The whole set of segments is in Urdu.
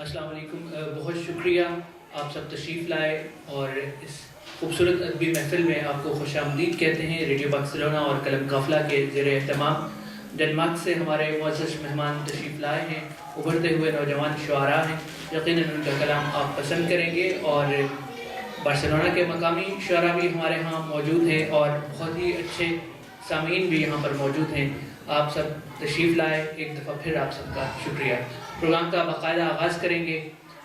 السلام علیکم. بہت شکریہ آپ سب تشریف لائے اور اس خوبصورت ادبی محفل میں آپ کو خوش آمدید کہتے ہیں. ریڈیو بارسلونا اور قلم قافلہ کے زیر اہتمام ڈنمارک سے ہمارے معزز مہمان تشریف لائے ہیں. ابھرتے ہوئے نوجوان شعراء ہیں. یقیناً ان کا کلام آپ پسند کریں گے اور بارسلونا کے مقامی شعراء بھی ہمارے ہاں موجود ہیں اور بہت ہی اچھے سامعین بھی یہاں پر موجود ہیں. آپ سب تشریف لائے. ایک دفعہ پھر آپ سب کا شکریہ. پروگرام کا باقاعدہ آغاز کریں گے.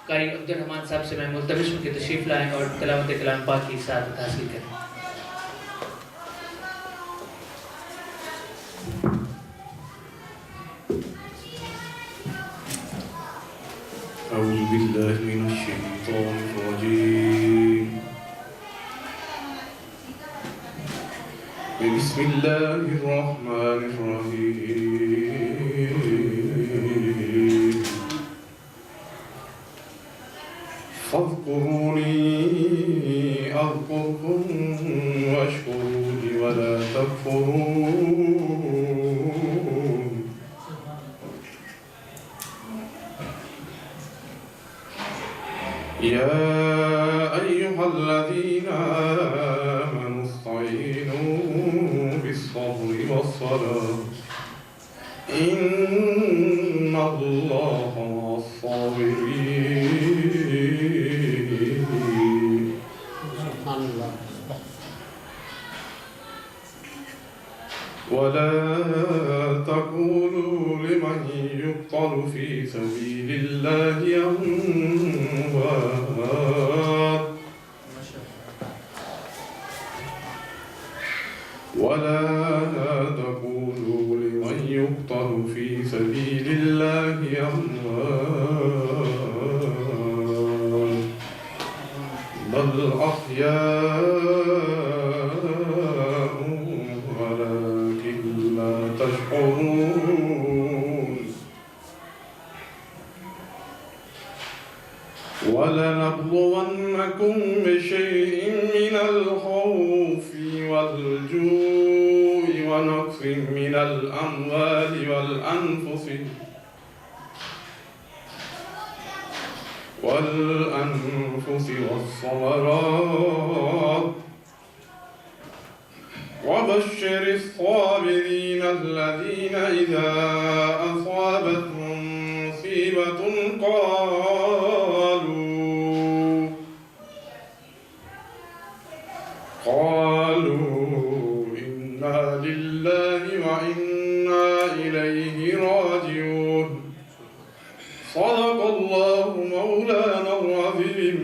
قاری عبدالرحمان صاحب سے میں ملتمس ہوں کہ تشریف لائیں اور تلاوت کلام پاک کی سعادت حاصل کریں. اعوذ باللہ من الشیطان الرجیم. بسم اللہ الرحمن الرحیم. فاذکرونی اذکرکم واشکروا لی ولا تکفرون. يا أيها الذين آمنوا استعينوا بالصبر والصلاة إن الله مع الصابرين. ولا تقولوا لمن يقتل في سبيل الله أموات ولا تقولوا لمن يقتل في سبيل الله أموات بل أحياء ولكن لا تشعرون. ولنبلونكم بشيء من الخوف والجوع ونقص من الأموال والأنفس والثمرات وبشر الصابرين الذين إذا أصابتهم مصيبة قالوا إنا لله وإنا إليه راجعون. صدق الله مولانا العظيم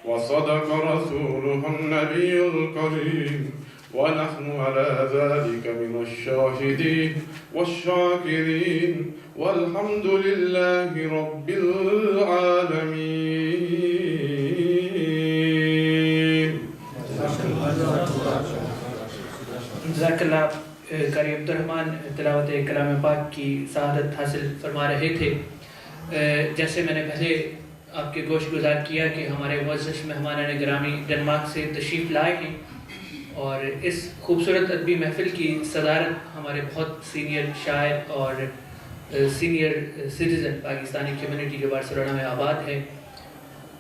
وصدق رسوله النبي الكريم ونحن على ذلك من الشاهدين والشاكرين والحمد لله رب العالمين. جزاک اللہ. قاری عبدالرحمان تلاوت کلام پاک کی سعادت حاصل فرما رہے تھے. جیسے میں نے پہلے آپ کے گوش گزار کیا کہ ہمارے معزز مہمانان گرامی ڈنمارک سے تشریف لائے ہیں اور اس خوبصورت ادبی محفل کی صدارت ہمارے بہت سینئر شاعر اور سینئر سٹیزن پاکستانی کمیونٹی جو بارسلونا میں آباد ہے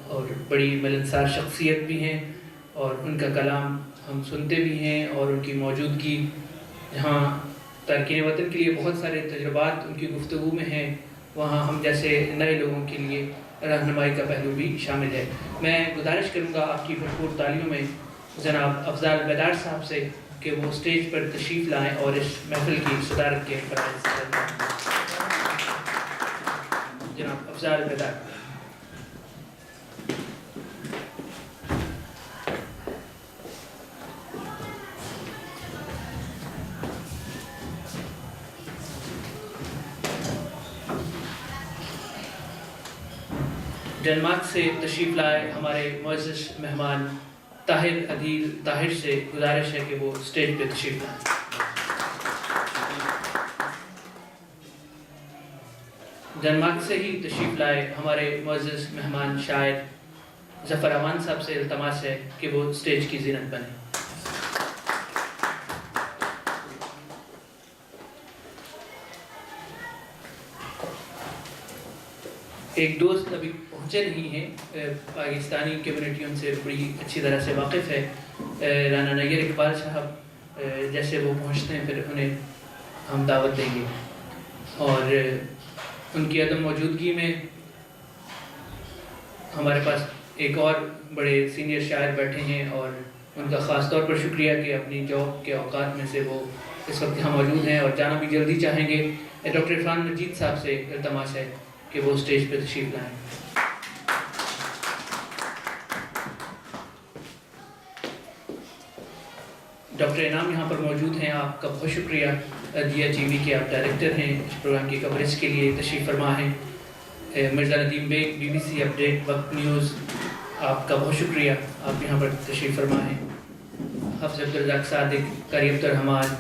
اور بڑی ملنسار شخصیت بھی ہیں اور ان کا کلام ہم سنتے بھی ہیں اور ان کی موجودگی جہاں تارکین وطن کے لیے بہت سارے تجربات ان کی گفتگو میں ہیں وہاں ہم جیسے نئے لوگوں کے لیے رہنمائی کا پہلو بھی شامل ہے. میں گزارش کروں گا آپ کی بھرپور تالیوں میں جناب افضال بیدار صاحب سے کہ وہ اسٹیج پر تشریف لائیں اور اس محفل کی صدارت کے فرائض کریں. جناب افضال بیدار. ڈنمارک سے تشریف لائے ہمارے معزز مہمان طاہر عدیل طاہر سے گزارش ہے کہ وہ اسٹیج پہ تشریف لائیں. ڈنمارک سے ہی تشریف لائے ہمارے معزز مہمان شاعر ظفر امان صاحب سے التماس ہے کہ وہ اسٹیج کی زینت بنیں. ایک دوست ابھی پہنچے نہیں ہیں، پاکستانی کمیونٹی ان سے بڑی اچھی طرح سے واقف ہے، رانا نیر اقبال صاحب، جیسے وہ پہنچتے ہیں پھر انہیں ہم دعوت دیں گے. اور ان کی عدم موجودگی میں ہمارے پاس ایک اور بڑے سینئر شاعر بیٹھے ہیں، اور ان کا خاص طور پر شکریہ کہ اپنی جاب کے اوقات میں سے وہ اس وقت یہاں موجود ہیں اور جانا بھی جلدی چاہیں گے. ڈاکٹر عرفان مجید صاحب سے التماس ہے کہ وہ اسٹیج پہ تشریف لائیں. ڈاکٹر انعام یہاں پر موجود ہیں، آپ کا بہت شکریہ. دیا ٹی وی کے آپ ڈائریکٹر ہیں، اس پروگرام کی کوریج کے لیے تشریف فرما ہیں. Mirza Nadeem Baig, B B C update, Waqt news, آپ کا بہت شکریہ، آپ یہاں پر تشریف فرما ہیں. حافظ عبدالرزاق صادق، قاری عبدالرحمان،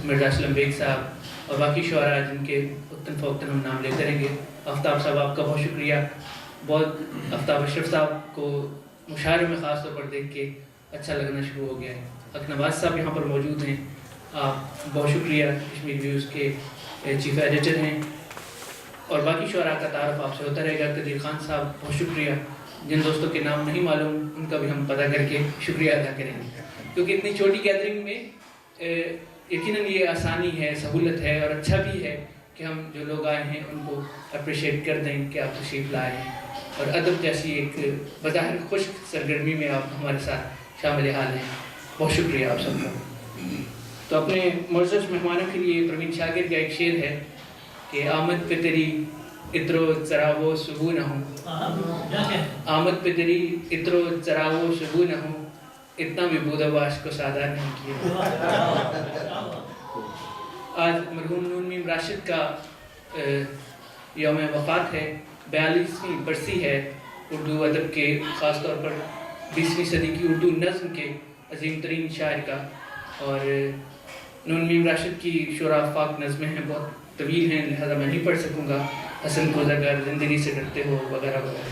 مرزا اسلم بیگ صاحب اور باقی شعراء جن کے وقتاً فوقتاً ہم نام لیتے رہیں گے. آفتاب صاحب، آپ کا بہت شکریہ. بہت آفتاب اشرف صاحب کو مشاعرے میں خاص طور پر دیکھ کے اچھا لگنا شروع ہو گیا ہے. حق نواز صاحب یہاں پر موجود ہیں، آپ بہت شکریہ، کشمیر ویوز کے چیف ایڈیٹر ہیں. اور باقی شعراء کا تعارف آپ سے ہوتا رہے گا. قدیر خان صاحب، بہت شکریہ. جن دوستوں کے نام نہیں معلوم ان کا بھی ہم پتہ کر کے شکریہ ادا کریں گے، کیونکہ اتنی چھوٹی گیدرنگ میں یقیناً یہ آسانی ہے، سہولت ہے اور اچھا بھی ہے کہ ہم جو لوگ آئے ہیں ان کو اپریشیٹ کر دیں کہ آپ تشریف لائے ہیں، اور ادب جیسی ایک بظاہر خشک سرگرمی میں آپ ہمارے ساتھ شامل حال ہیں. بہت شکریہ آپ سب کا. تو اپنے معزز مہمانوں کے لیے پروین شاگر کا ایک شعر ہے کہ آمد پہ تیری اترو چراغو شبو نہ ہوں، آمد پہ تیری اترو چراغو شبو نہ ہوں، اتنا بھی بودواش کو سادہ نہیں کیا. آج مرحوم نون میم راشد کا یوم وفات ہے، 42ویں برسی ہے اردو ادب کے، خاص طور پر 20ویں صدی کی اردو نظم کے عظیم ترین شاعر کا. اور نون میم راشد کی شعراء افاق نظمیں ہیں، بہت طویل ہیں، لہذا میں نہیں پڑھ سکوں گا. حسن کو اگر زندگی سے ڈرتے ہو وغیرہ وغیرہ.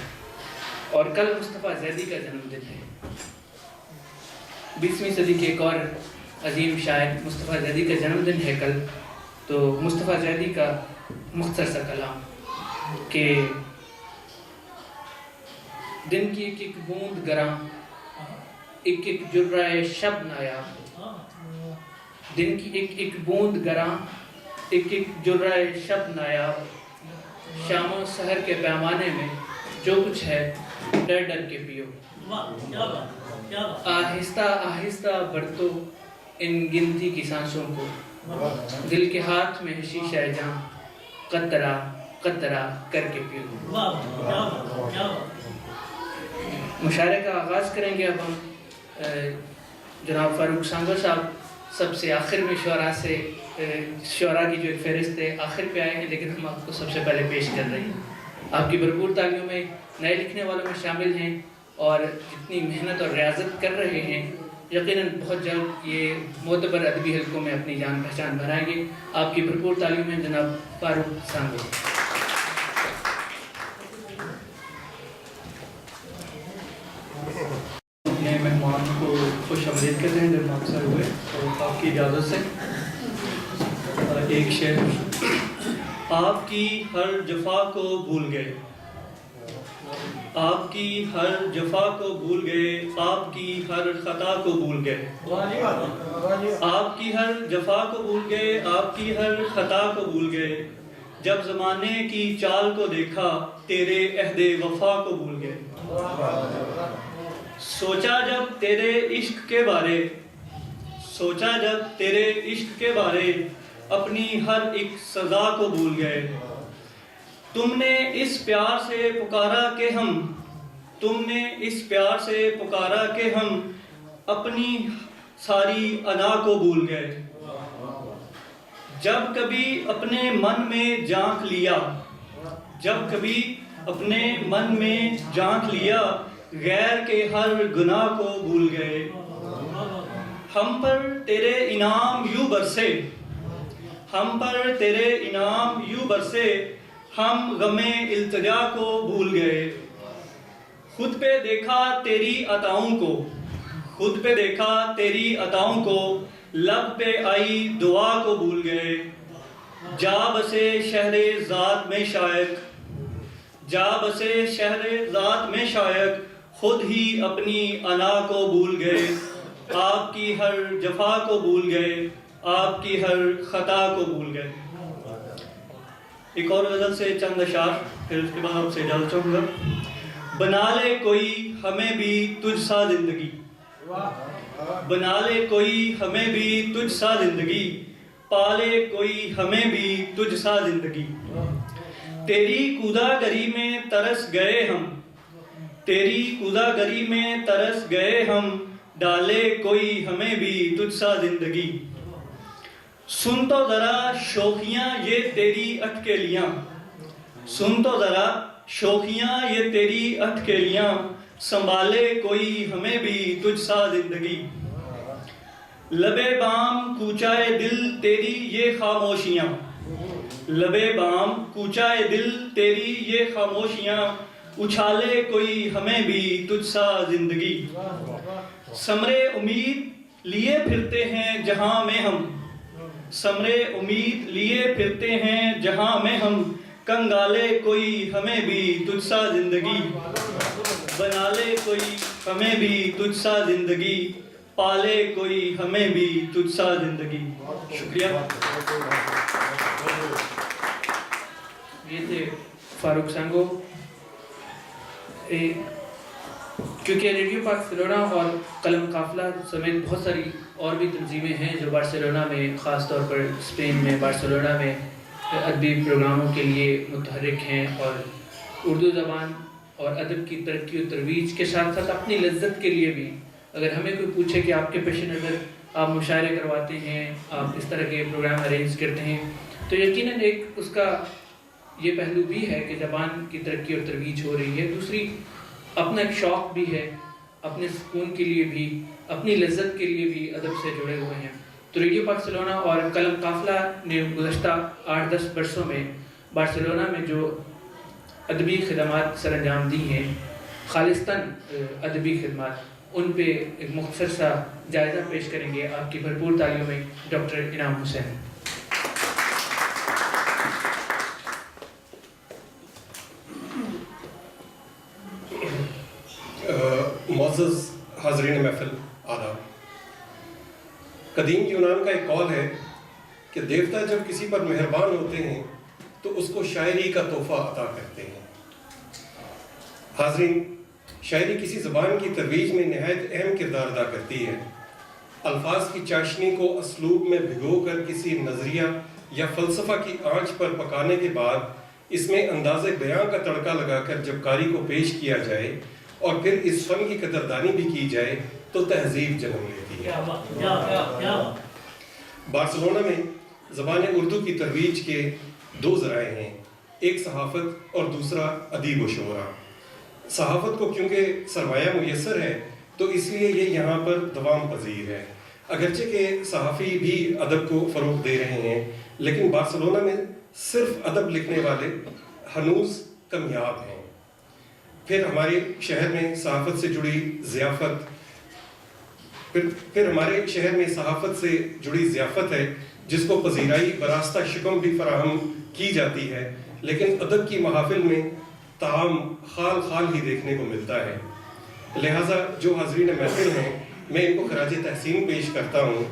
اور کل مصطفیٰ زیدی کا جنم دن ہے، 20ویں صدی کے ایک اور عظیم شاعر مصطفیٰ زیدی کا جنم دن ہے کل. تو مصطفیٰ زیدی کا مختصر سا کلام کہ دن کی ایک ایک بوند گراں، ایک ایک جرعہ شب نایاب، دن کی ایک ایک بوند گراں، ایک ایک جرعہ شب نایاب، شام و سحر کے پیمانے میں جو کچھ ہے ڈر ڈر کے پیو. آہستہ آہستہ برتو ان گنتی کی سانسوں کو، دل کے ہاتھ میں شیشہ جاں، قطرہ قطرہ کر کے پیو. مشاعرے کا آغاز کریں گے اب ہم. جناب فاروق سانگو صاحب سب سے آخر میں شعراء کی جو ایک فہرست ہے آخر پہ آئے ہیں، لیکن ہم آپ کو سب سے پہلے پیش کر رہے ہیں. آپ کی بھرپور تالیوں میں نئے لکھنے والوں میں شامل ہیں اور جتنی محنت اور ریاضت کر رہے ہیں، یقیناً بہت جلد یہ معتبر ادبی حلقوں میں اپنی جان پہچان بنائیں گے. آپ کی بھرپور تالیوں میں جناب فاروق سانگو. اپنے مہمان کو خوش آمدید کرتے ہیں جب اکثر ہوئے، تو آپ کی اجازت سے ایک شعر. آپ کی ہر جفا کو بھول گئے، آپ کی ہر جفا کو بھول گئے، آپ کی ہر خطا کو بھول گئے، آپ کی ہر جفا کو بھول گئے، آپ کی ہر خطا کو بھول گئے، جب زمانے کی چال کو دیکھا تیرے عہد وفا کو بھول گئے. سوچا جب تیرے عشق کے بارے، سوچا جب تیرے عشق کے بارے، اپنی ہر ایک سزا کو بھول گئے. تم نے اس پیار سے پکارا کہ ہم، تم نے اس پیار سے پکارا کہ ہم اپنی ساری انا کو بھول گئے. جب کبھی اپنے من میں جھانک لیا، جب کبھی اپنے من میں جھانک لیا، غیر کے ہر گناہ کو بھول گئے. ہم پر تیرے انعام یوں برسے، ہم پر تیرے انعام یوں برسے، ہم غم التجا کو بھول گئے. خود پہ دیکھا تیری عطاؤں کو، خود پہ دیکھا تیری عطاؤں کو، لب پہ آئی دعا کو بھول گئے. جا بسے شہر ذات میں شائق، جا بسے شہر ذات میں شاید خود ہی اپنی انا کو بھول گئے، آپ کی ہر جفا کو بھول گئے، آپ کی ہر خطا کو بھول گئے۔ ایک اور غزل سے چند اشعار، پھر اس کے بعد آپ سے اجازت چاہوں گا۔ بنا لے کوئی ہمیں بھی تجھ سا زندگی، بنا لے کوئی ہمیں بھی تجھ سا زندگی، پالے کوئی ہمیں بھی تجھ سا زندگی۔ تیری کودا گری میں ترس گئے ہم، تیری کودا گری میں ترس گئے ہم، ڈالے کوئی ہمیں بھی تجھ سا زندگی۔ سن تو ذرا شوخیاں یہ تیری اٹکیلیاں، سن تو ذرا شوخیاں یہ تیری اٹکیلیاں، سنبھالے کوئی ہمیں بھی تجھ سا زندگی۔ لبے بام کوچائے دل تیری یہ خاموشیاں، لبے بام کوچائے دل تیری یہ خاموشیاں، اچھالے کوئی ہمیں بھی تجھ سا زندگی۔ ثمرے امید لیے پھرتے ہیں جہاں میں ہم، ثمرے امید لیے پھرتے ہیں جہاں میں ہم، کنگالے کوئی ہمیں بھی تجھ سا زندگی، بنا لے کوئی ہمیں بھی تجھ سا زندگی، پالے کوئی ہمیں بھی تجھ سا زندگی۔ شکریہ۔ یہ تھے فاروق سنگو۔ کیونکہ ریڈیو بارسلونا اور قلم قافلہ سمیت بہت ساری اور بھی تنظیمیں ہیں جو بارسلونا میں، خاص طور پر اسپین میں بارسلونا میں ادبی پروگراموں کے لیے متحرک ہیں، اور اردو زبان اور ادب کی ترقی و ترویج کے ساتھ ساتھ اپنی لذت کے لیے بھی، اگر ہمیں کوئی پوچھے کہ آپ کے پیش نظر آپ مشاعرے کرواتے ہیں، آپ اس طرح کے پروگرام ارینج کرتے ہیں، تو یقیناً ایک اس کا یہ پہلو بھی ہے کہ زبان کی ترقی اور ترویج ہو رہی ہے، دوسری اپنا ایک شوق بھی ہے، اپنے سکون کے لیے بھی، اپنی لذت کے لیے بھی ادب سے جڑے ہوئے ہیں۔ تو ریڈیو بارسلونا اور قلم قافلہ نے گزشتہ 8-10 برسوں میں بارسلونا میں جو ادبی خدمات سر انجام دی ہیں، خالصتاً ادبی خدمات، ان پہ ایک مختصر سا جائزہ پیش کریں گے آپ کی بھرپور تالیوں میں ڈاکٹر انعام حسین۔ معزز حاضرین محفل آداب، قدیم یونان کا ایک قول ہے کہ دیوتا جب کسی پر مہربان ہوتے ہیں تو اس کو شاعری کا تحفہ عطا کرتے ہیں۔ حاضرین، شاعری کسی زبان کی ترویج میں نہایت اہم کردار ادا کرتی ہے۔ الفاظ کی چاشنی کو اسلوب میں بھگو کر کسی نظریہ یا فلسفہ کی آنچ پر پکانے کے بعد اس میں انداز بیاں کا تڑکا لگا کر جب قاری کو پیش کیا جائے اور پھر اس فن کی قدردانی بھی کی جائے تو تہذیب جنم لیتی ہے۔ بارسلونا میں زبان اردو کی ترویج کے 2 ذرائع ہیں، ایک صحافت اور دوسرا ادیب و شعراء۔ صحافت کو کیونکہ سرمایہ میسر ہے تو اس لیے یہ یہاں پر دوام پذیر ہے، اگرچہ کہ صحافی بھی ادب کو فروغ دے رہے ہیں، لیکن بارسلونا میں صرف ادب لکھنے والے ہنوز کمیاب ہیں۔ پھر ہمارے شہر میں صحافت سے جڑی ضیافت سے جڑی ضیافت ہے جس کو پذیرائی براستہ شکم بھی فراہم کی جاتی ہے، لیکن ادب کی محافل میں طعام خال خال ہی دیکھنے کو ملتا ہے۔ لہٰذا جو حاضرین محفل ہیں، میں ان کو خراج تحسین پیش کرتا ہوں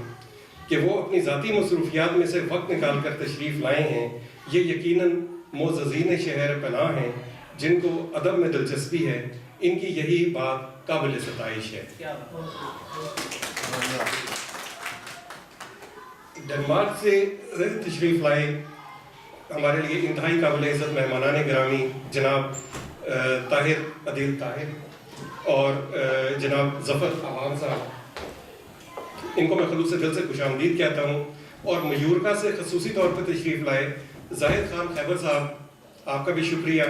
کہ وہ اپنی ذاتی مصروفیات میں سے وقت نکال کر تشریف لائے ہیں۔ یہ یقیناً معززین شہر پناہ ہیں جن کو ادب میں دلچسپی ہے، ان کی یہی بات قابل ستائش ہے۔ ڈنمارک سے تشریف لائے ہمارے لیے انتہائی قابل عزت مہمانان گرامی جناب طاہر عدیل طاہر اور جناب ظفر عوام صاحب، ان کو میں خلوص سے دل سے خوش آمدید کہتا ہوں، اور میورکا سے خصوصی طور پر تشریف لائے زاہد خان خیبر صاحب، آپ کا بھی شکریہ۔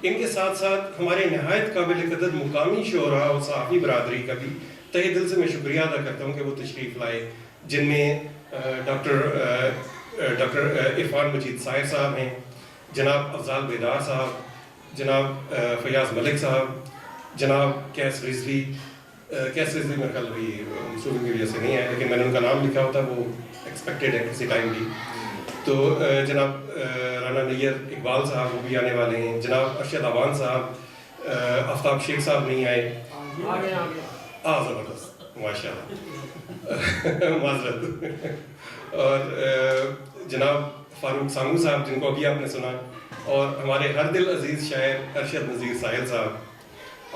ان کے ساتھ ساتھ ہمارے نہایت قابل قدر مقامی شعراء اور صحافی برادری کا بھی تہہ دل سے میں شکریہ ادا کرتا ہوں کہ وہ تشریف لائے، جن میں ڈاکٹر عرفان مجید صاحب صاحب ہیں، جناب افضال بیدار صاحب، جناب فیاض ملک صاحب، جناب کیس رضوی میرے خیال بھی منصوبے کی وجہ سے نہیں ہے، لیکن میں نے ان کا نام لکھا ہوتا، وہ ایکسپیکٹڈ ہے کسی ٹائم بھی، تو جناب رانا نیر اقبال صاحب وہ بھی آنے والے ہیں. جناب ارشد اعوان صاحب، آفتاب شیخ صاحب نہیں آئے. زبردست ماشاء اللہ معذرت. اور جناب فاروق سانگو صاحب جن کو ابھی آپ نے سنا، اور ہمارے ہر دل عزیز شاعر ارشد نذیر ساحل صاحب.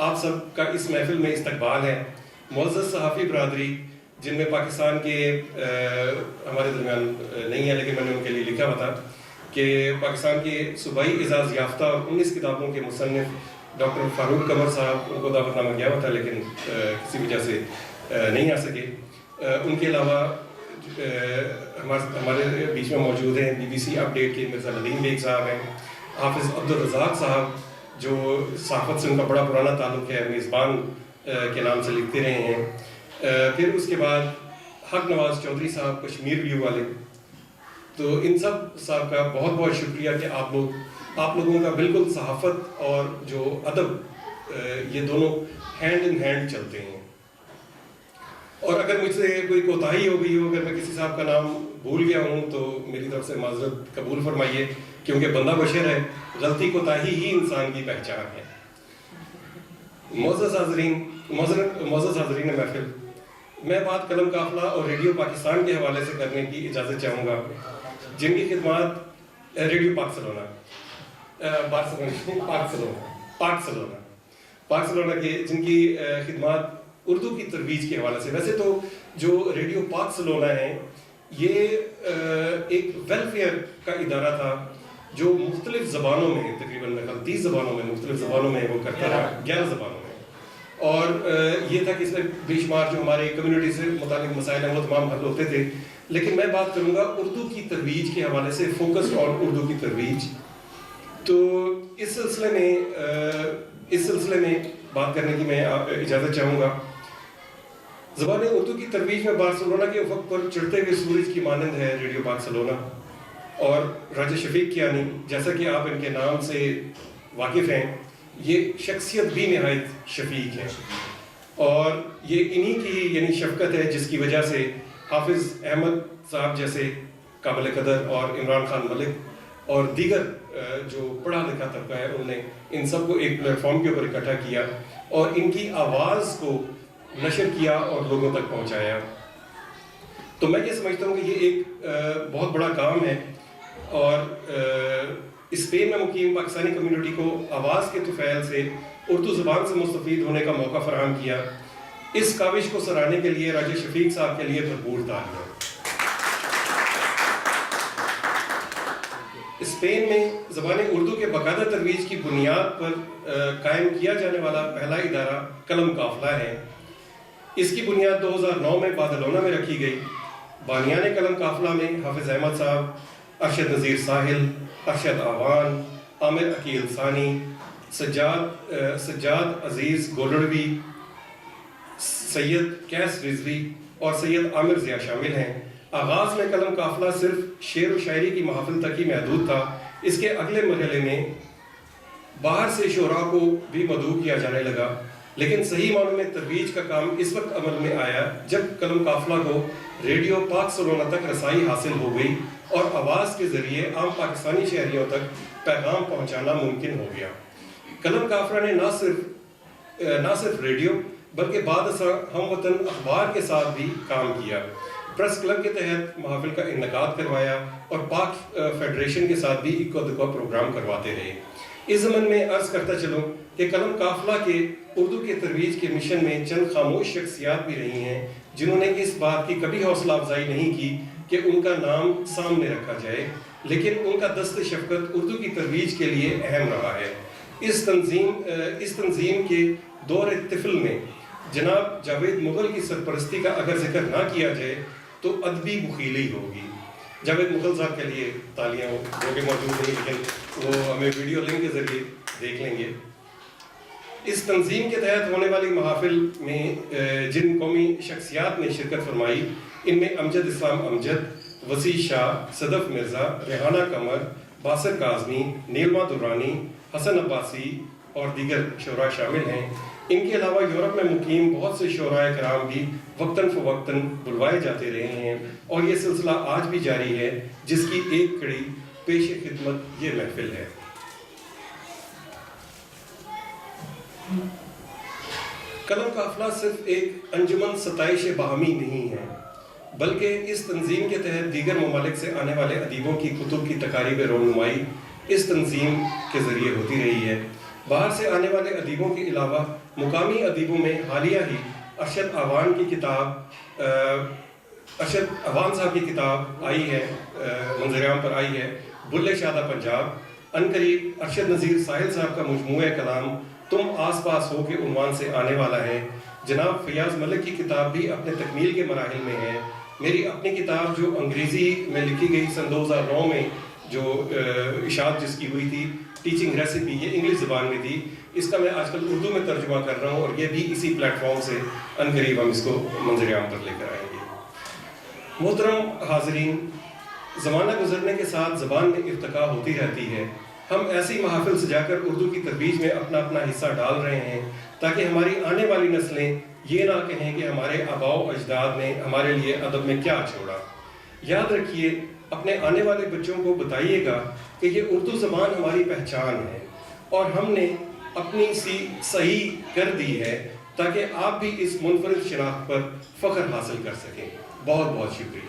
آپ سب کا اس محفل میں استقبال ہے. معزز صحافی برادری جن میں پاکستان کے ہمارے درمیان نہیں ہے لیکن میں نے ان کے لیے لکھا ہوا تھا کہ پاکستان کے صوبائی اعزاز یافتہ اور 19 کتابوں کے مصنف ڈاکٹر فاروق قمر صاحب، ان کو دعوت نامہ گیا ہوا تھا لیکن کسی وجہ سے نہیں آ سکے. ان کے علاوہ ہمارے بیچ میں موجود ہیں BBC اپڈیٹ کے مرزا ندیم بیگ صاحب ہیں. حافظ عبدالرزاق صاحب جو صحافت سے ان کا بڑا پرانا تعلق ہے، میزبان کے نام سے لکھتے رہے ہیں. پھر اس کے بعد حق نواز چودھری صاحب کشمیر ویو والے. تو ان سب صاحب کا بہت بہت شکریہ کہ آپ لوگوں کا بالکل صحافت اور جو ادب یہ دونوں ہینڈ ان ہینڈ چلتے ہیں. اور اگر مجھ سے کوئی کوتاہی ہو گئی ہو، اگر میں کسی صاحب کا نام بھول گیا ہوں تو میری طرف سے معذرت قبول فرمائیے، کیونکہ بندہ بشر ہے، غلطی کوتاہی ہی انسان کی پہچان ہے. معزز حاضرین محفل، میں بات قلم قافلہ اور ریڈیو پاکستان کے حوالے سے کرنے کی اجازت چاہوں گا، جن کی خدمات ریڈیو پارسلونا کے جن کی خدمات اردو کی ترویج کے حوالے سے. ویسے تو جو ریڈیو پارسلونا ہے یہ ایک ویلفیئر کا ادارہ تھا جو مختلف زبانوں میں تقریباً 30 زبانوں میں مختلف زبانوں میں وہ کرتا رہا، 11 زبانوں میں. اور یہ تھا کہ اس میں بے شمار جو ہمارے کمیونٹی سے متعلق مسائل ہیں وہ تمام حل ہوتے تھے. لیکن میں بات کروں گا اردو کی ترویج کے حوالے سے، فوکس آن اردو کی ترویج. تو اس سلسلے میں بات کرنے کی میں اجازت چاہوں گا. زبان اردو کی ترویج میں بارسلونا کے افق پر چڑھتے ہوئے سورج کی مانند ہے ریڈیو بارسلونا. اور راجہ شفیق کیانی، جیسا کہ آپ ان کے نام سے واقف ہیں، یہ شخصیت بھی نہایت شفیق ہے. اور یہ انہی کی یعنی شفقت ہے جس کی وجہ سے حافظ احمد صاحب جیسے قابل قدر اور عمران خان ملک اور دیگر جو پڑھا لکھا طبقہ ہے انہوں نے ان سب کو ایک پلیٹ فارم کے اوپر اکٹھا کیا اور ان کی آواز کو نشر کیا اور لوگوں تک پہنچایا. تو میں یہ سمجھتا ہوں کہ یہ ایک بہت بڑا کام ہے. اور اسپین میں مقیم پاکستانی کمیونٹی کو آواز کے طفیل سے اردو زبان سے مستفید ہونے کا موقع فراہم کیا. اس کاوش کو سراہنے کے لیے راجہ شفیق صاحب کے لیے بھرپور تالیاں. اسپین میں زبان اردو کے باقاعدہ ترویج کی بنیاد پر قائم کیا جانے والا پہلا ادارہ قلم قافلہ ہے. اس کی بنیاد 2009 میں بادلونہ میں رکھی گئی. بانیان قلم قافلہ میں حافظ احمد صاحب، ارشد نذیر ساحل، ارشد اعوان، عامر عقیل ثانی، سجاد عزیز گولڑوی، سید کیس رضوی اور سید عامر ضیاء شامل ہیں. آغاز میں قلم قافلہ صرف شعر و شاعری کی محافل تک ہی محدود تھا. اس کے اگلے مرحلے میں باہر سے شعراء کو بھی مدعو کیا جانے لگا. لیکن صحیح معنوں میں ترویج کا کام اس وقت عمل میں آیا جب قلم قافلہ کو ریڈیو پارسلونا تک رسائی حاصل ہو گئی اور آواز کے ذریعے عام پاکستانی شہریوں تک پیغام پہنچانا ممکن ہو گیا. قلم قافلہ نے نہ صرف ریڈیو بلکہ بعد ازاں ہم وطن اخبار کے ساتھ بھی کام کیا. پریس کلب کے تحت محافل کا انعقاد کروایا اور پاک فیڈریشن کے ساتھ بھی اکو دکو پروگرام کرواتے رہے. اس ضمن میں عرض کرتا چلوں کہ قلم قافلہ کے اردو کے ترویج کے مشن میں چند خاموش شخصیات بھی رہی ہیں جنہوں نے اس بات کی کبھی حوصلہ افزائی نہیں کی کہ ان کا نام سامنے رکھا جائے، لیکن ان کا دست شفقت اردو کی ترویج کے لیے اہم رہا ہے. اس تنظیم کے دور طفل میں جناب جاوید مغل کی سرپرستی کا اگر ذکر نہ کیا جائے تو ادبی بخیلی ہوگی. جاوید مغل صاحب کے لیے تالیاں، جو کہ موجود نہیں لیکن وہ ہمیں ویڈیو لنک کے ذریعے دیکھ لیں گے. اس تنظیم کے تحت ہونے والی محافل میں جن قومی شخصیات نے شرکت فرمائی ان میں امجد اسلام امجد، وسیع شاہ، صدف مرزا، ریحانہ قمر، باسر کاظمی، نیلما درانی، حسن عباسی اور دیگر شعراء شامل ہیں. ان کے علاوہ یورپ میں مقیم بہت سے شعراء کرام بھی وقتاً فوقتاً بلوائے جاتے رہے ہیں، اور یہ سلسلہ آج بھی جاری ہے، جس کی ایک کڑی پیش خدمت یہ محفل ہے۔ قلم قافلہ صرف ایک انجمن ستائش باہمی نہیں ہے، بلکہ اس تنظیم کے تحت دیگر ممالک سے آنے والے ادیبوں کی کتب کی تقاریب رونمائی اس تنظیم کے ذریعے ہوتی رہی ہے۔ باہر سے آنے والے ادیبوں کے علاوہ مقامی ادیبوں میں حالیہ ہی ارشد عوان کی کتاب ارشد عوان صاحب کی کتاب آئی ہے، منظر عام پر آئی ہے، بلے شادہ پنجاب۔ عنقریب ارشد نذیر ساحل صاحب کا مجموعہ کلام تم آس پاس ہو کے عنوان سے آنے والا ہے۔ جناب فیاض ملک کی کتاب بھی اپنے تکمیل کے مراحل میں ہے۔ میری اپنی کتاب جو انگریزی میں لکھی گئی سن 2009 میں، جو اشاعت جس کی ہوئی تھی، ٹیچنگ ریسیپی، یہ انگلش زبان میں تھی، اس کا میں آج کل اردو میں ترجمہ کر رہا ہوں، اور یہ بھی اسی پلیٹ فارم سے عنقریب ہم اس کو منظر عام پر لے کر آئیں گے۔ محترم حاضرین، زمانہ گزرنے کے ساتھ زبان میں ارتقاء ہوتی رہتی ہے۔ ہم ایسی محافل سجا کر اردو کی ترویج میں اپنا اپنا حصہ ڈال رہے ہیں، تاکہ ہماری آنے والی نسلیں یہ نہ کہیں کہ ہمارے آباء و اجداد نے ہمارے لیے ادب میں کیا چھوڑا۔ یاد رکھیے، اپنے آنے والے بچوں کو بتائیے گا کہ یہ اردو زبان ہماری پہچان ہے، اور ہم نے اپنی سی صحیح کر دی ہے، تاکہ آپ بھی اس منفرد شناخت پر فخر حاصل کر سکیں۔ بہت بہت شکریہ۔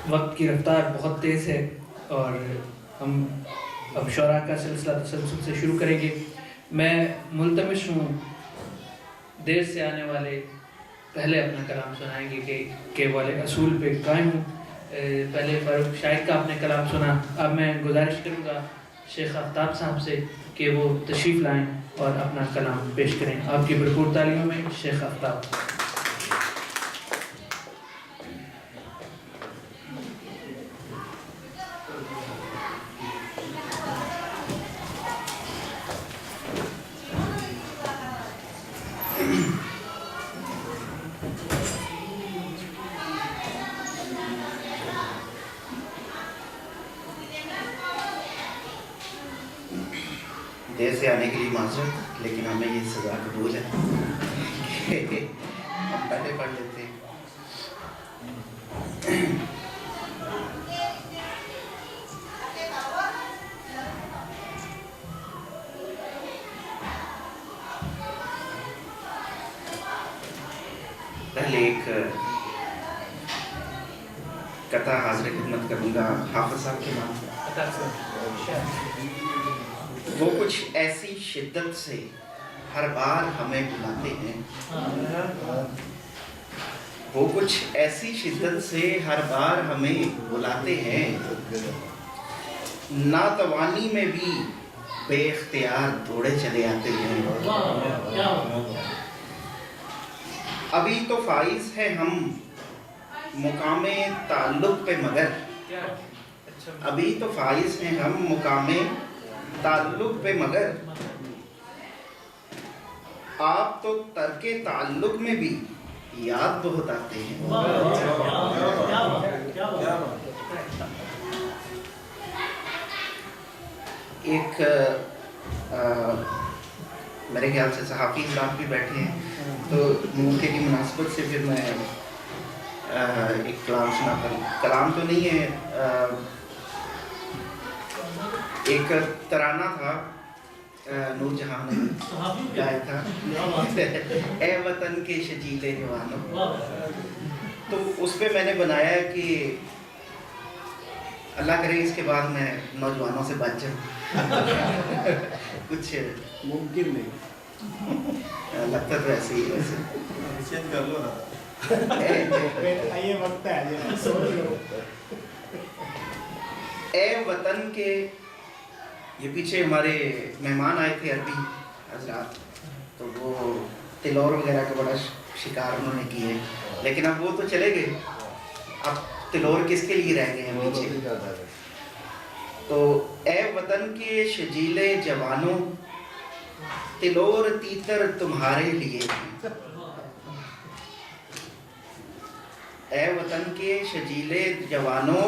وقت کی رفتار بہت تیز ہے، اور ہم اب شعراء کا سلسلہ تسلسل سے شروع کریں گے۔ میں ملتمس ہوں دیر سے آنے والے پہلے اپنا کلام سنائیں گے کہ والے اصول پہ قائم ہوں۔ پہلے فاروق شاہد کا اپنے کلام سنا، اب میں گزارش کروں گا شیخ آفتاب صاحب سے کہ وہ تشریف لائیں اور اپنا کلام پیش کریں۔ آپ کی بھرپور تعلیموں میں شیخ آفتاب۔ دیر سے آنے کے لیے معذرت، لیکن ہمیں یہ سزا قبول ہے کہ ہم پہلے پڑھ لیتے ہیں۔ پہلے ایک قطع حاضر خدمت کروں گا حافظ صاحب کے نام سے۔ وہ کچھ ایسی شدت سے ہر بار ہمیں بلاتے ہیں، وہ کچھ ایسی شدت سے ہر بار ہمیں بلاتے ہیں، ناتوانی میں بھی بے اختیار دوڑے چلے آتے ہیں۔ ابھی تو فائز ہے ہم مقام تعلق پہ، مگر ابھی تو فائز ہیں ہم مقام تعلق پہ، مگر آپ تو ترک تعلق میں بھی یاد بہت آتے ہیں۔ ایک میرے خیال سے صحافی حضرات بھی بیٹھے ہیں، تو موقع کی مناسبت سے پھر میں ایک کلام سناتا ہوں۔ کلام تو نہیں ہے، ایک ترانہ تھا، نور جہاں نے گایا تھا، اے وطن کے شجیلے جوانوں۔ تو اس پہ میں نے بنایا ہے کہ اللہ کرے اس کے بعد میں نوجوانوں سے بچ جاؤں، کچھ ممکن نہیں، لگتا تو ایسے ہی ویسے کر لو نا، یہ وقت ہے۔ اے وطن کے، یہ پیچھے ہمارے مہمان آئے تھے عربی حضرات، تو وہ تلور وغیرہ کا بڑا شکار انہوں نے کیے، لیکن اب وہ تو چلے گئے، اب تلور کس کے لیے رہ گئے ہیں پیچھے۔ تو اے وطن کے شجیلے جوانوں، تلور تیتر تمہارے لیے، اے وطن کے شجیلے جوانوں،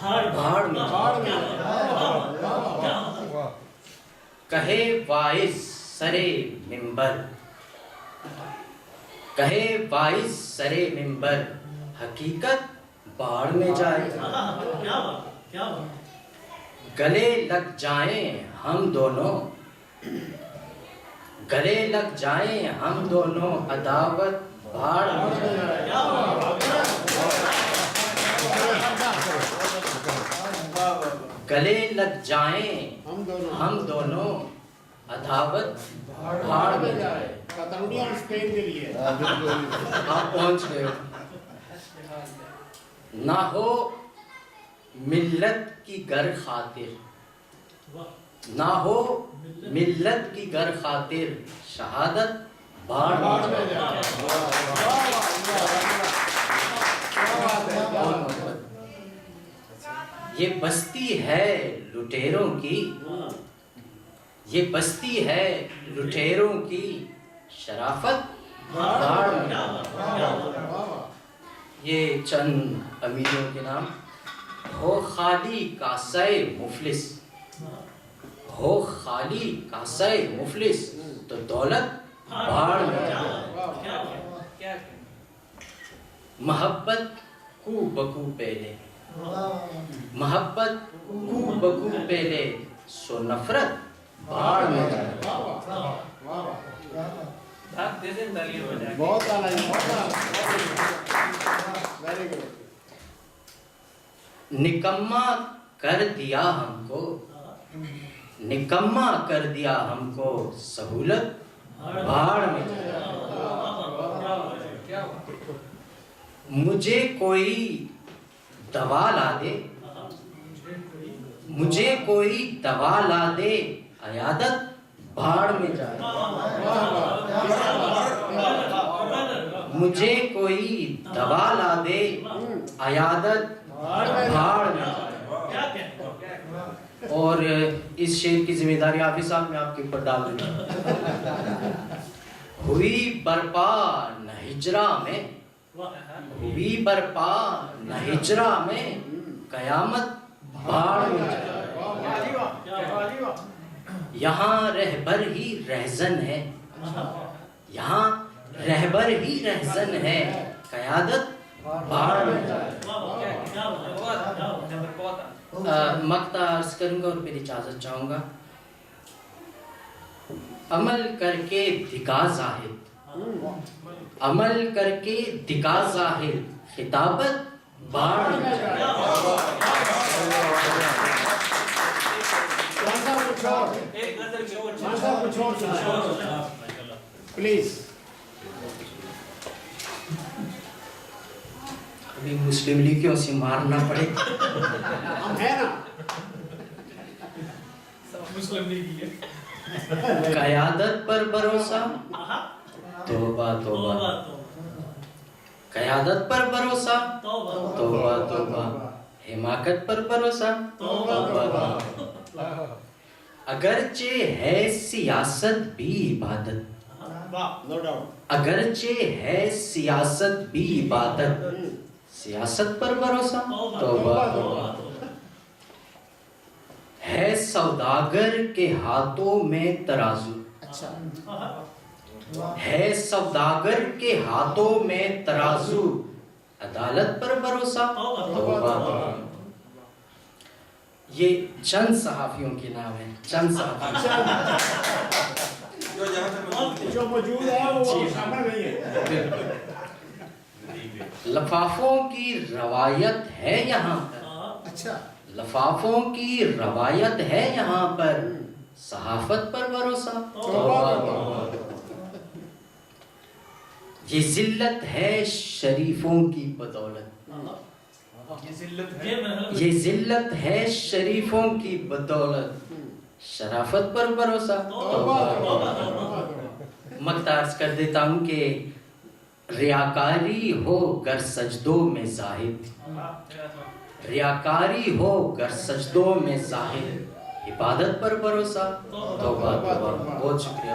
بھاڑ میں کہے واعظ سرے منبر، کہے واعظ سرے منبر، حقیقت باڑ میں جائے، گلے لگ جائیں ہم دونوں، گلے لگ جائیں ہم دونوں، عداوت بھاڑ میں جائے، گلے لگ جائیں ہم دونوں، عداوت بھاڑ میں جائے۔ کاتالونیا اور اسپین کے لیے آپ پہنچ گئے ہو۔ نہ ہو ملت کی گر خاطر، نہ ہو ملت کی گر خاطر، شہادت بھاڑ میں جائے۔ یہ بستی ہے لٹیروں کی، یہ بستی ہے لٹیروں کی، شرافت بھاڑ میں جائے۔ یہ چند امیروں کے نام۔ ہو خالی کاسہ مفلس، ہو خالی کاسہ مفلس، تو دولت بھاڑ میں جائے۔ محبت کو بکو پہلے، محبت کو بکو پہلے، سو نفرت بھاڑ میں جائے۔ بہت اعلیٰ جی، بہت اعلیٰ، ویری گڈ۔ نکما کر دیا ہم کو، نکما کر دیا ہم کو، سہولت بھاڑ میں جائے۔ مجھے کوئی دوا لا دے، مجھے کوئی دوا لا دے، عیادت بھاڑ میں جائے۔ مجھے کوئی دوا لا دے، عیادت بھاڑ میں جائے۔ اور اس شعر کی ذمہ داری حافظ صاحب میں آپ کے اوپر ڈال دوں۔ ہوئی برپا نہ ہجرا میں، ہوئی برپا نہ ہجرا میں، قیامت بھاڑ میں جائے۔ یہاں رہبر ہی رہزن ہے، یہاں رہبر ہی رہزن ہے، قیادت بھاڑ میں جائے۔ مقطع عرض کروں گا اور پھر اجازت چاہوں گا۔ عمل کر کے دکھا زاہد، عمل کر کے دکھا زاہد، خطابت بھاڑ میں جائے۔ پلیز ابھی مسلم لیگیوں سے مارنا پڑے۔ ہم ہیں نا، قیادت پر بھروسہ، توبہ توبہ، قیادت پر بھروسہ، توبہ توبہ، حماقت پر بھروسہ، توبہ توبہ۔ اگرچہ ہے سیاست بھی عبادت، نو ڈاؤٹ، اگرچہ ہے سیاست بھی عبادت، سیاست پر بھروسہ، توبہ توبہ۔ ہے سوداگر کے ہاتھوں میں ترازو، ہے سوداگر کے ہاتھوں میں ترازو، عدالت پر بھروسہ، توبہ توبہ۔ یہ چند صحافیوں کے نام ہیں، چند صحافیوں۔ جو موجود ہے وہ شامل نہیں ہے۔ لفافوں کی روایت ہے یہاں پر، اچھا، لفافوں کی روایت ہے یہاں پر، صحافت پر بھروسہ، توبہ توبہ۔ یہ ذلت ہے شریفوں کی بدولت، یہ ذلت ہے شریفوں کی بدولت، شرافت پر بھروسہ، توبہ توبہ۔ مقطع عرض کر دیتا ہوں کہ ریاکاری ہو گر سجدوں میں زاہد، ریاکاری ہو گر سجدوں میں زاہد، عبادت پر بھروسہ، توبہ توبہ۔ بہت شکریہ۔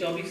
24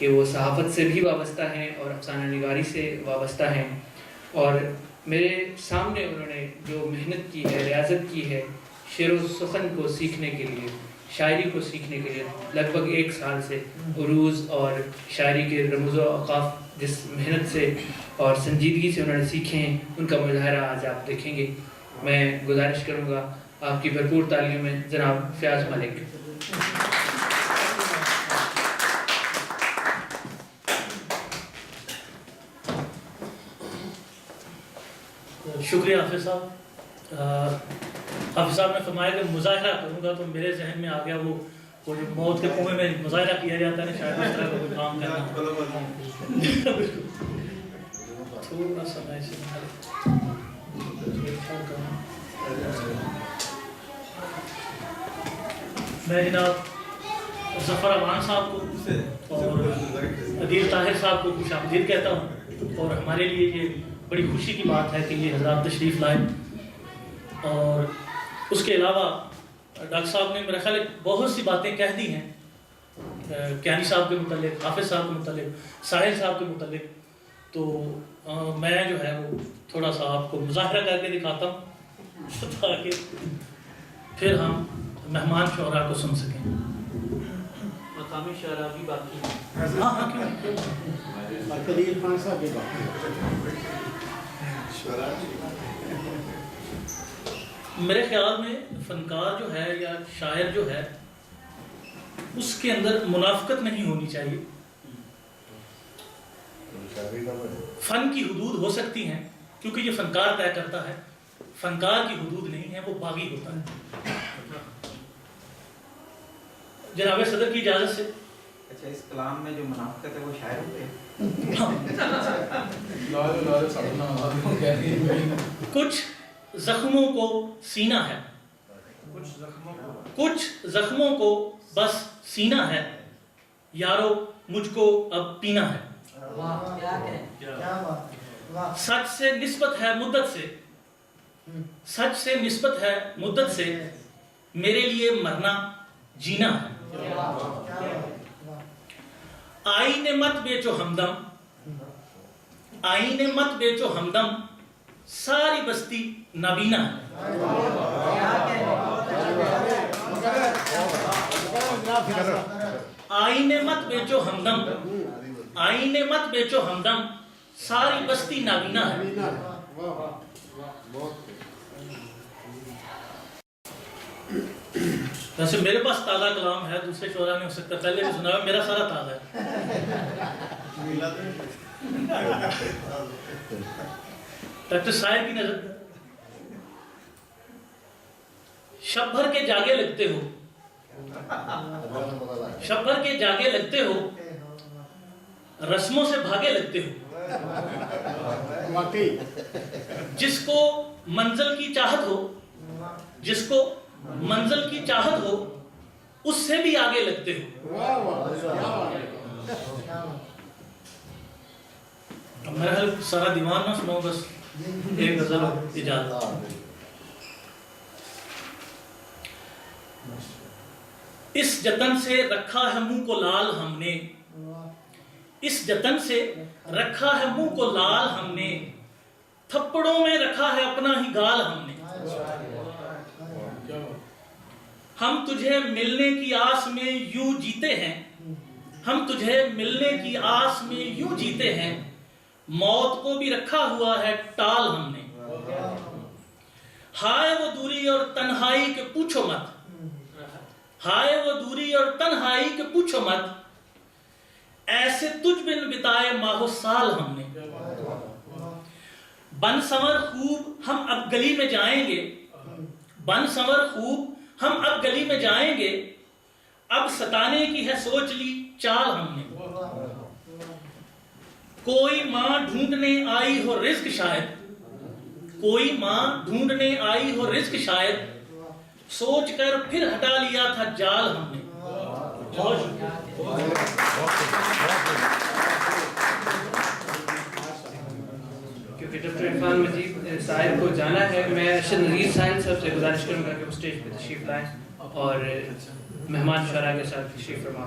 کہ وہ صحافت سے بھی وابستہ ہیں اور افسانہ نگاری سے وابستہ ہیں، اور میرے سامنے انہوں نے جو محنت کی ہے، ریاضت کی ہے شعر و سخن کو سیکھنے کے لیے، شاعری کو سیکھنے کے لیے، لگ بھگ 1 سال سے عروض اور شاعری کے رموز و اوقاف جس محنت سے اور سنجیدگی سے انہوں نے سیکھے ہیں، ان کا مظاہرہ آج آپ دیکھیں گے۔ میں گزارش کروں گا آپ کی بھرپور تعلیم میں جناب فیاض ملک۔ شکریہ حافظ صاحب۔ حافظ صاحب نے فرمایا کہ مظاہرہ کروں گا، تو میرے ذہن میں آ گیا وہ جو موت کے کنویں میں مظاہرہ کیا جاتا ہے، شاید اس طرح کا کوئی کام کرنا۔ تھوڑا سا میں اسے میں جناب ظفر عوان صاحب کو اور عدیل طاہر صاحب کو خوش آمدید کہتا ہوں، اور ہمارے لیے یہ بڑی خوشی کی بات ہے کہ یہ حضرات تشریف لائے۔ اور اس کے علاوہ ڈاکٹر صاحب نے میرا خیال ہے بہت سی باتیں کہہ دی ہیں، کیانی صاحب کے متعلق، حافظ صاحب کے متعلق، ساحل صاحب کے متعلق، تو میں جو ہے وہ تھوڑا سا آپ کو مظاہرہ کر کے دکھاتا ہوں تاکہ پھر ہم مہمان شعراء کو سن سکیں۔ مقامی شعراء بھی باقی ہیں۔ ہاں کیوں قدیر خان صاحب بھی باقی میرے خیال میں فنکار جو ہے یا شاعر جو ہے اس کے اندر منافقت نہیں ہونی چاہیے۔ فن کی حدود ہو سکتی ہیں کیونکہ یہ فنکار طے کرتا ہے، فنکار کی حدود نہیں ہے، وہ باغی ہوتا ہے۔ جناب صدر کی اجازت سے اچھا، اس کلام میں جو منافقت ہے وہ شاعر ہوتے ہیں؟ کچھ زخموں کو سینہ ہے، کچھ زخموں کو بس سینہ ہے، یارو مجھ کو اب پینا ہے۔ سچ سے نسبت ہے مدت سے، سچ سے نسبت ہے مدت سے، میرے لیے مرنا جینا ہے۔ آئینے مت بیچو ہمدم، آئینے مت بیچو ہمدم، ساری بستی نابینا ہے۔ آئینے مت بیچو ہمدم، آئینے مت بیچو ہمدم، ساری بستی نابینا ہے۔ ویسے میرے پاس تازہ کلام ہے، دوسرے شعراء نے ہو سکتا ہے پہلے بھی سنا ہے، میرا سارا تازہ ہے۔ ڈاکٹر صاحب کی نظر، شب بھر کے جاگے لگتے ہو، شب بھر کے جاگے لگتے ہو، رسموں سے بھاگے لگتے ہو۔ جس کو منزل کی چاہت ہو، جس کو منزل کی چاہت ہو، اس سے بھی آگے لگتے ہو۔ میرا حل سارا دیوان نہ سنو، بس ایک غزل اجازت۔ اس جتن سے رکھا ہے منہ کو لال ہم نے، اس جتن سے رکھا ہے منہ کو لال ہم نے، تھپڑوں میں رکھا ہے اپنا ہی گال ہم نے۔ ہم تجھے ملنے کی آس میں یوں جیتے ہیں، ہم تجھے ملنے کی آس میں یوں جیتے ہیں، موت کو بھی رکھا ہوا ہے ٹال ہم نے۔ ہائے وہ دوری اور تنہائی کے پوچھو مت، ہائے وہ دوری اور تنہائی کے پوچھو مت، ایسے تجھ بن بتائے ماہ و سال ہم نے۔ بن سنور خوب ہم اب گلی میں جائیں گے، بن سنور خوب ہم اب گلی میں جائیں گے، اب ستانے کی ہے سوچ لی چال ہم نے۔ کوئی ماں ڈھونڈنے آئی ہو رزق شاید، کوئی ماں ڈھونڈنے آئی ہو رزق شاید، سوچ کر پھر ہٹا لیا تھا جال ہم نے۔ کیونکہ ڈاکٹر عرفان مجید ساحل کو جانا ہے، میں ارشد نذیر ساحل صاحب سے گزارش کروں گا کہ وہ اسٹیج پہ تشریف لائیں اور مہمان شعراء کے ساتھ تشریف فرما۔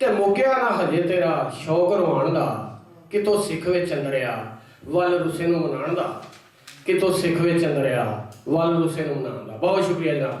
ਤੇ ਮੁੱਕਿਆ ਨਾ ਹਜੇ ਤੇਰਾ ਸ਼ੌਕ ਰਵਾਉਣ ਦਾ, ਕਿਤੋਂ ਸਿੱਖ ਵਿੱਚ ਚੰਦਰਿਆ ਵੱਲ ਰੁੱਸੇ ਨੂੰ ਮਨਾਉਣ ਦਾ, ਕਿਤੋਂ ਸਿੱਖ ਵਿੱਚ ਚੰਦਰਿਆ ਵੱਲ ਰੁੱਸੇ ਨੂੰ ਮਨਾਉਣ ਦਾ। ਬਹੁਤ ਸ਼ੁਕਰੀਆ ਜਨਾਬ।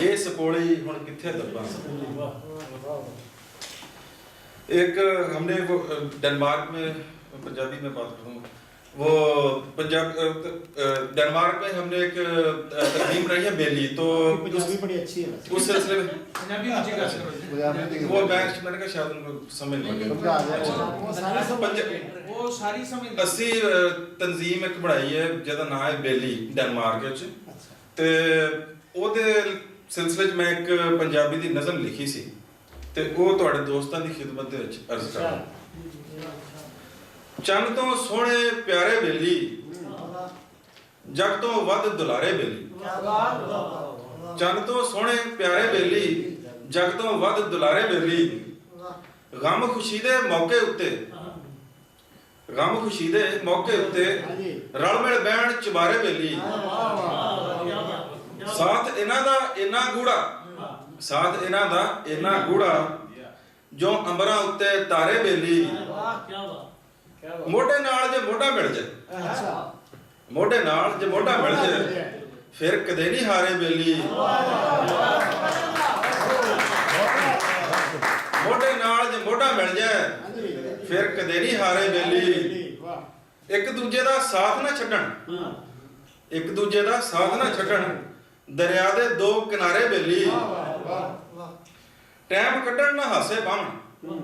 یہ سپوڑی ہن کتھے دبا. ایک ہم نے وہ ڈنمارک میں, پنجابی میں بات کروں, وہ ڈنمارک میں ہم نے ایک تنظیم رہی ہے بیلی, تو پنجابی بڑی اچھی ہے اس سلسلے میں وہ میں نے کہا شاید ان کو سمجھ لگے. وہ ساری سمجھ اسی تنظیم ایک بنائی ہے جہدا نام ہے بیلی ڈنمارک وچ, تے او دے سلسلے میں ایک پنجابی دی نظم لکھی سی, تے وہ تواڈے دوستاں دی خدمت وچ عرض کراں. چند تو سونے پیارے بیلی, جگ تو ود دلارے بیلی. چند تو سونے پیارے بیلی, جگ تو ود دلارے بیلی. غم خوشی دے موقع اتے, غم خوشی دے موقع اتے رل مل بہن چبارے بیلی. ساتھ انہاں دا اینا گوڑا, ساتھ انہاں دا اینا گوڑا, جو امبراں اتے تارے بیلی. موٹے نال جے موٹا مل جائے, موٹے نال جے موٹا مل جائے, پھر کدے نہیں ہارے بیلی. موٹے نال جے موٹا مل جائے, پھر کدے نہیں ہارے بیلی. ایک دوجے دا ساتھ نہ چھڈن, ایک دوجے دا ساتھ نہ چھڈن, دریا دے دو کنارے بیلی. ٹائم کڈن نہ ہاسے پاون,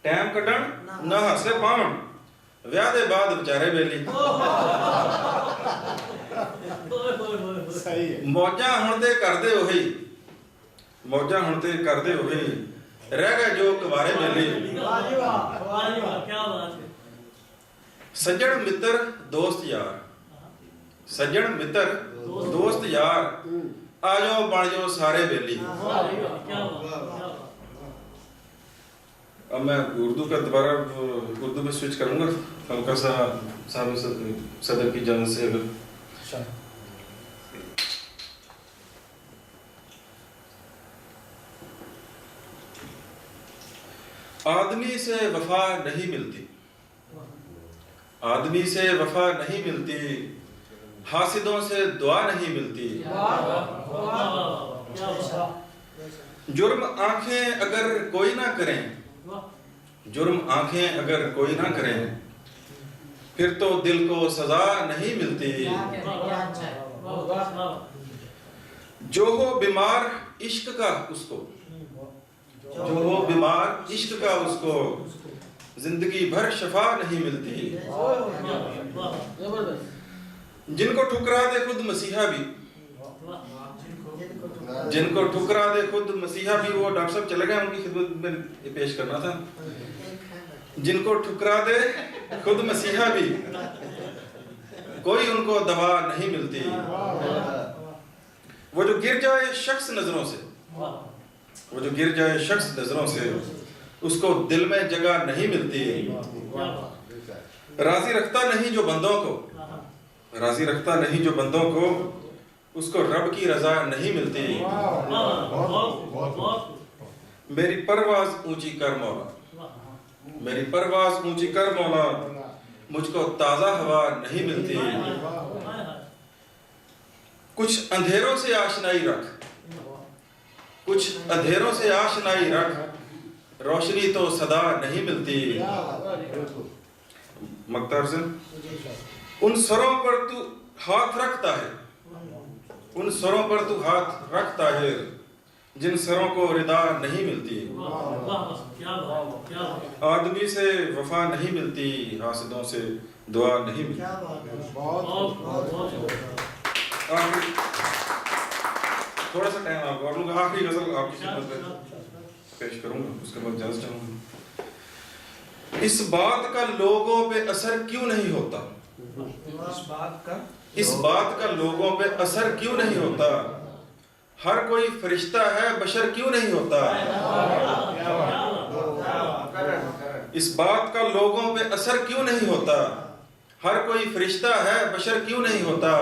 ٹائم کڈن نہ ہاسے پاون, ویاہ دے بعد بچارے بیلی. موجاں ہن تے کردے وہی, موجاں ہن تے کردے وہی, رہ گئے جو کبارے بیلی. سجن متر دوست یار, سجن متر دوست یار, آ جاؤ بن جاؤ سارے بیلی. اب میں اردو کا دوبارہ اردو میں سوئچ کروں گا ہلکا سا صاحب صدر کی جانب سے. اگر آدمی سے وفا نہیں ملتی, آدمی سے وفا نہیں ملتی, حاسدوں سے دعا نہیں ملتی. جرم آنکھیں اگر کوئی نہ کریں, جرم آنکھیں اگر کوئی نہ کریں, پھر تو دل کو سزا نہیں ملتی. جو ہو بیمار عشق کا اس کو, جو ہو بیمار عشق کا اس کو, زندگی بھر شفا نہیں ملتی. جن کو ٹھکرا دے خود مسیحا بھی, جن کو ٹھکرا دے خود مسیحا بھی, وہ ڈاکٹر صاحب چلے گئے, ان کی خدمت میں یہ پیش کرنا تھا. جن کو ٹھکرا دے خود مسیحا بھی, کوئی ان کو دوا نہیں ملتی. وہ جو گر جائے شخص نظروں سے, وہ جو گر جائے شخص نظروں سے, اس کو دل میں جگہ نہیں ملتی. راضی رکھتا نہیں جو بندوں کو, راضی رکھتا نہیں جو بندوں کو, اس کو رب کی رضا نہیں ملتی. میری پرواز اونچی کر مولا, میری پرواز اونچی کر مولا, مجھ کو تازہ ہوا نہیں ملتی. کچھ اندھیروں سے آشنائی رکھ, کچھ اندھیروں سے آشنائی رکھ, روشنی تو صدا نہیں ملتی. مقتار سے ان سروں پر تو ہاتھ رکھتا ہے, ان سروں پر تو ہاتھ رکھتا ہے, جن سروں کو ردا نہیں ملتی. آدمی سے وفا نہیں ملتی, حاسدوں سے دعا نہیں ملتی. تھوڑا سا ٹائم آپ کو, آخری غزل آپ کی خدمت میں پیش کروں گا, اس کے بعد اجازت چاہوں گا. اس بات کا لوگوں پہ اثر کیوں نہیں ہوتا, اس بات کا لوگوں پہ اثر کیوں نہیں ہوتا, ہر کوئی فرشتہ ہے بشر کیوں نہیں ہوتا. اس بات کا لوگوں پہ اثر کیوں نہیں ہوتا, ہر کوئی فرشتہ ہے بشر کیوں نہیں ہوتا.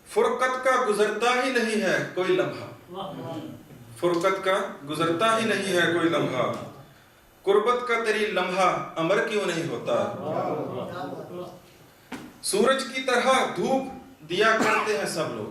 فرقت کا گزرتا ہی نہیں ہے کوئی لمحہ, فرقت کا گزرتا ہی نہیں ہے کوئی لمحہ, قربت کا تیری لمحہ امر کیوں نہیں ہوتا. سورج کی طرح دھوپ دیا کرتے ہیں سب لوگ,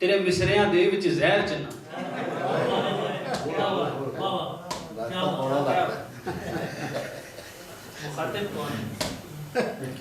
ਤੇਰੇ ਮਿਸਰਿਆਂ ਦੇ ਵਿੱਚ ਜ਼ਹਿਰ ਚੰਨਾ।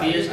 PhD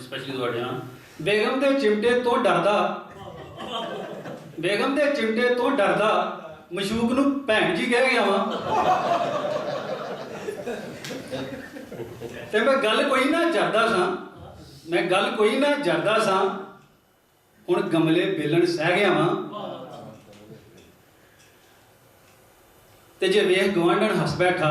ਸਪੈਸ਼ਲੀ ਤੁਹਾਡੇ ਨਾਲ। ਬੇਗਮ ਦੇ ਚਿਮਟੇ ਤੋਂ ਡਰਦਾ, ਬੇਗਮ ਦੇ ਚਿਮਟੇ ਤੋਂ ਡਰਦਾ, ਮਸ਼ੂਕ ਨੂੰ ਭੈਣ ਜੀ ਕਹਿ ਗਿਆ ਵਾਂ। ਤੇ ਮੈਂ ਗੱਲ ਕੋਈ ਨਾ ਜਰਦਾ ਸਾਂ, ਮੈਂ ਗੱਲ ਕੋਈ ਨਾ ਜਰਦਾ ਸਾਂ, ਹੁਣ ਗਮਲੇ ਬੇਲਣ ਸਹਿ ਗਿਆ ਵਾਂ। ਤੇ ਜੇ ਵੇਖ ਗਵਾਂਢਣ ਹੱਸ ਬੈਠਾ,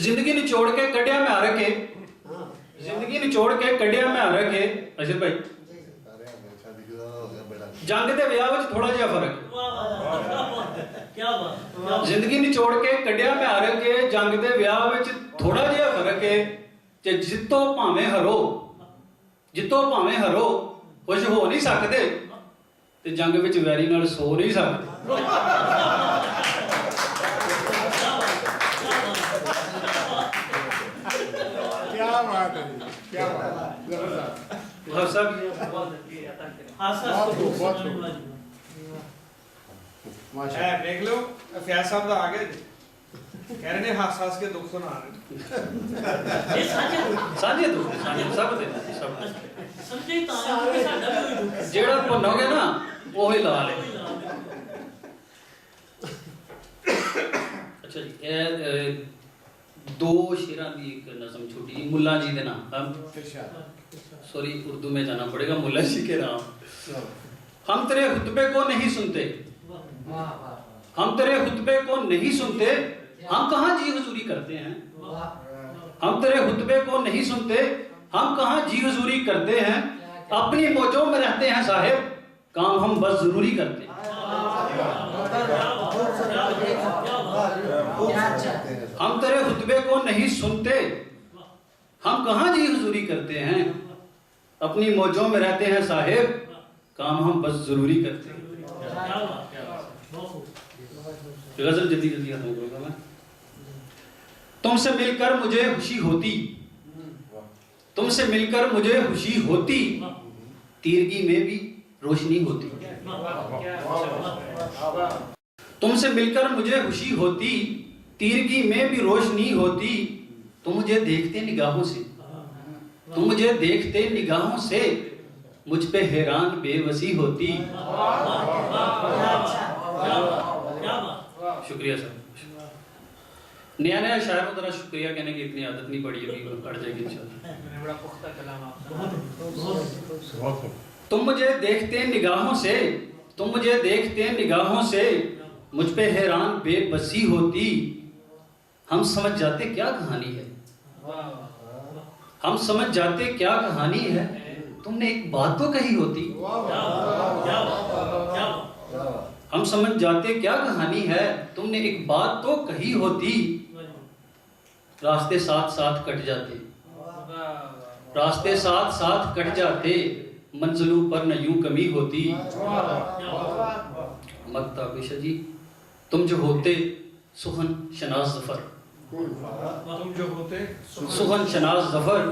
زندگی نچوڑ کے کڈیا میں آ رکھے زندگی نچوڑ کے کڈیا میں آ رکھے ارشد بھائی جنگ دے ویاہ وچ تھوڑا جہا فرق زندگی نچوڑ کے کڈیا میں آ رکھے جنگ دے ویاہ وچ تھوڑا جہا فرق ہے کہ جتوں بھاویں ہرو خوش ہو نہیں سکتے تے جنگ وچ ویری نال سو نہیں سکتے کیا بات ہے کیا بات دیکھ لو فیاض صاحب دا آگے کہہ رہے ہیں حساس کے دکھ سنا رہے سانجے تو سب جیڑا پنو گے نا وہی لا لے اچھا جی دو شیران دی ایک نظم چھوٹی جی ملا جی دے نام سوری اردو میں جانا پڑے گا ملا جی کے نام ہم تیرے خطبے کو نہیں سنتے ہم تیرے خطبے کو نہیں سنتے ہم کہاں جی حضوری کرتے ہیں ہم تیرے خطبے کو نہیں سنتے ہم کہاں جی حضوری کرتے ہیں اپنی موجوں میں رہتے ہیں صاحب کام ہم بس ضروری کرتے ہیں ہم تیرے خطبے کو نہیں سنتے ہم کہاں جی حضوری کرتے ہیں اپنی موجوں میں رہتے ہیں صاحب کام ہم بس ضروری کرتے ہیں غزل جلدی ختم کروں گا میں تم سے مل کر مجھے خوشی ہوتی تم سے مل کر مجھے خوشی ہوتی تیرگی میں بھی روشنی ہوتی تم سے مل کر مجھے خوشی ہوتی تیرگی میں بھی روشنی ہوتی تم مجھے دیکھتے نگاہوں سے تم مجھے دیکھتے نگاہوں سے مجھ پہ حیران بے وسی ہوتی شکریہ سر نیا شاعروں طرح شکریہ کہنے کی اتنی عادت نہیں پڑی ابھی پڑ جائے گی انشاءاللہ تم مجھے دیکھتے نگاہوں سے تم مجھے دیکھتے نگاہوں سے مجھ پہ حیران بے بسی ہوتی ہم سمجھ جاتے کیا کہانی ہے ہم سمجھ جاتے کیا کہانی ہے تم نے ایک بات تو کہی ہوتی ہم سمجھ جاتے کیا کہانی ہے تم نے ایک بات تو کہی ہوتی راستے ساتھ ساتھ کٹ جاتے راستے ساتھ ساتھ کٹ جاتے منزلوں پر نہ یوں کمی ہوتی مکتا پیشہ جی تم جو ہوتے سخن شناز ظفر تم جو ہوتے سخن شناز ظفر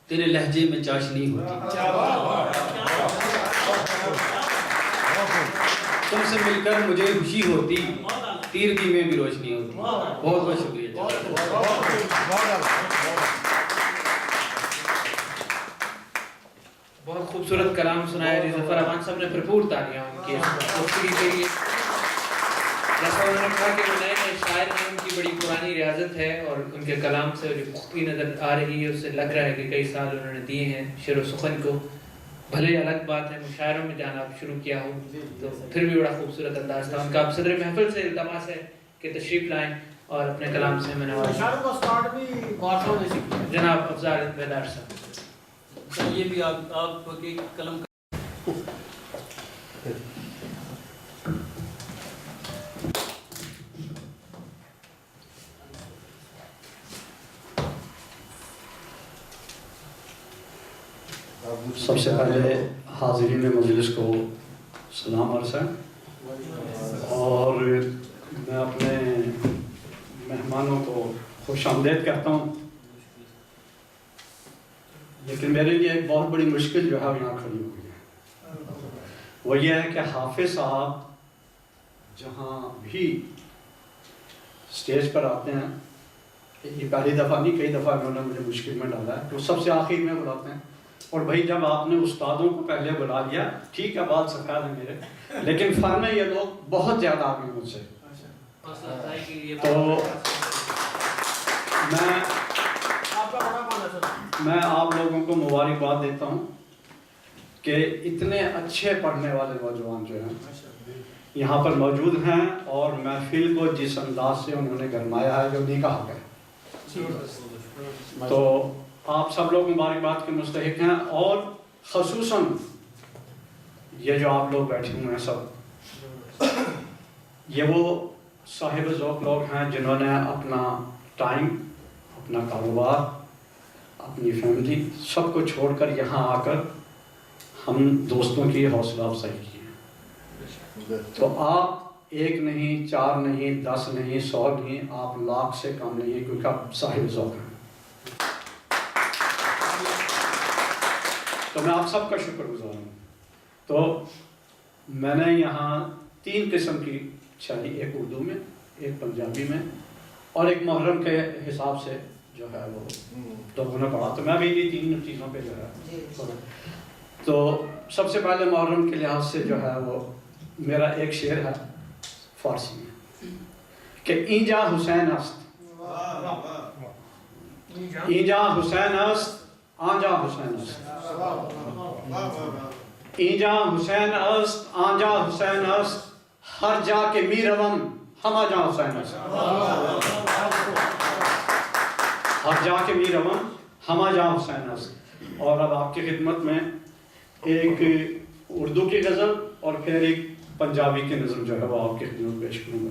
تیرے لہجے میں چاشنی ہوتی تم سے مل کر مجھے خوشی ہوتی تیرگی میں بھی روشنی ہوتی بہت بہت شکریہ بہت خوبصورت کلام سنایا جی ظفر امان صاحب نے بھرپور تالیاں ان کی خوبصورتی کے لیے جیسا انہوں نے کہا کہ وہ نئے نئے شاعر ہیں ان کی بڑی پرانی ریاضت ہے اور ان کے کلام سے جو پختگی نظر آ رہی ہے اس سے لگ رہا ہے کہ کئی سال انہوں نے دیے ہیں شعر و سخن کو بھلے الگ بات ہے مشاعروں میں جانا آپ شروع کیا ہو تو پھر بھی بڑا خوبصورت انداز تھا ان کا اب صدر محفل سے التماس ہے کہ تشریف لائیں اور اپنے کلام سے میں نواز جناب افضال بیدار صاحب یہ بھی آپ کے قلم سب سے پہلے حاضرین مجلس کو سلام عرض ہے اور میں اپنے مہمانوں کو خوش آمدید کہتا ہوں لیکن میرے لیے ایک بہت بڑی مشکل جو ہے یہاں کھڑی ہوئی ہے وہ یہ ہے کہ حافظ صاحب جہاں بھی سٹیج پر آتے ہیں یہ پہلی دفعہ نہیں کئی دفعہ انہوں نے مجھے مشکل میں ڈالا ہے تو سب سے آخر میں بلاتے ہیں اور بھائی جب آپ نے استادوں کو پہلے بلا لیا ٹھیک ہے بات سرکار ہے میرے لیکن فن میں یہ لوگ بہت زیادہ آگے مجھ سے تو میں آپ لوگوں کو مبارکباد دیتا ہوں کہ اتنے اچھے پڑھنے والے نوجوان جو ہیں یہاں پر موجود ہیں اور محفل کو جس انداز سے انہوں نے گرمایا ہے جو نہیں کہا گیا تو آپ سب لوگ مبارکباد کے مستحق ہیں، اور خصوصاً یہ جو آپ لوگ بیٹھے ہوئے ہیں سب، یہ وہ صاحب ذوق لوگ ہیں جنہوں نے اپنا ٹائم، اپنا کاروبار، اپنی فیملی سب کو چھوڑ کر یہاں آ کر ہم دوستوں کی حوصلہ افزائی کی ہے۔ تو آپ ایک نہیں، 4 نہیں، 10 نہیں، 100 نہیں، آپ لاکھ سے کم نہیں ہیں، کیونکہ آپ صاحب ذوق ہیں۔ تو میں آپ سب کا شکر گزار ہوں۔ تو میں نے یہاں 3 قسم کی شاعری، ایک اردو میں، ایک پنجابی میں، اور ایک محرم کے حساب سے جو ہے وہ لوگوں نے پڑھا، تو میں بھی یہ 3 چیزوں پہ جو ہے۔ تو سب سے پہلے محرم کے لحاظ سے جو ہے وہ میرا ایک شعر ہے فارسی میں کہ اینجا حسین است، اینجا حسین است، آنجا حسین است، اینجا حسین است، آنجا حسین است، ہر جا کے می روم ہما جا حسین است، ہر جا کے می روم ہما جا حسین است۔ اور اب آپ کی خدمت میں ایک اردو کی غزل اور پھر ایک پنجابی کی نظم جو ہے وہ آپ کی خدمت پیش کروں گا۔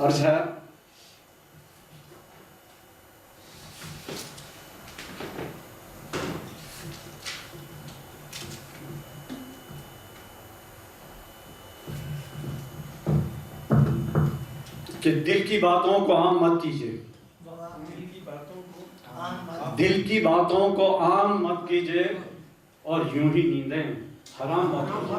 عرض ہے کہ دل کی باتوں کو عام مت کیجیے، دل کی باتوں کو عام مت کیجیے، اور یوں ہی نیندیں حرام مت کیجیے۔